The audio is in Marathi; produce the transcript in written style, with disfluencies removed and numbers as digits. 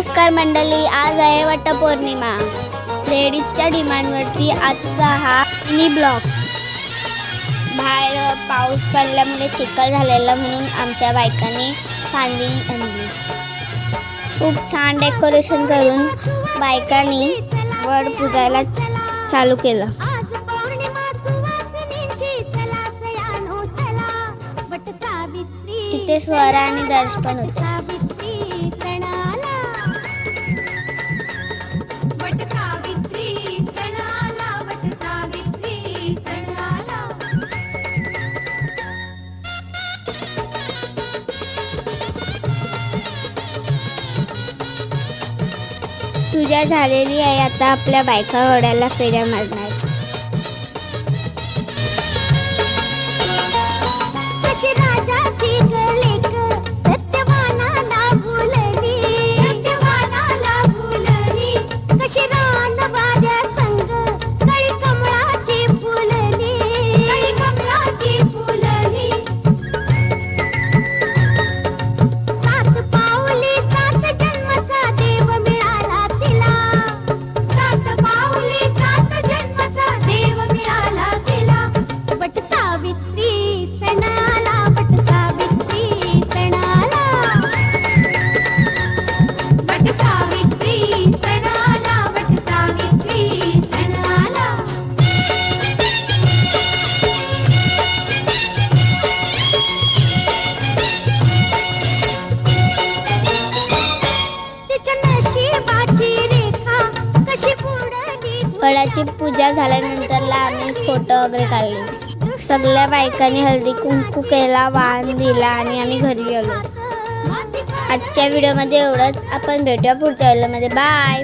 नमस्कार मंडळी, आज आहे वटपौर्णिमा. लेडीजच्या डिमांडवरती आजचा हा मिनी ब्लॉग. बाहेर पाऊस पडल्यामुळे चिखल झालेला म्हणून आमच्या बायकांनी फांदी आणली. खूप छान डेकोरेशन करून बायकांनी वड पूजायला चालू केलं. तिथे स्वरा आणि दर्श पण होते. पूजा झालेली आहे. आता आपल्या बायका वड्याला फेऱ्या मारणार. वडाची पूजा झाल्यानंतरला आम्ही फोटो वगैरे काढले. सगळ्या बायकांनी हळदी कुंकू केला, वाण दिला आणि आम्ही घरी गेलो. आजच्या व्हिडिओमध्ये एवढंच. आपण भेटूया पुढच्या व्हिडिओमध्ये. बाय.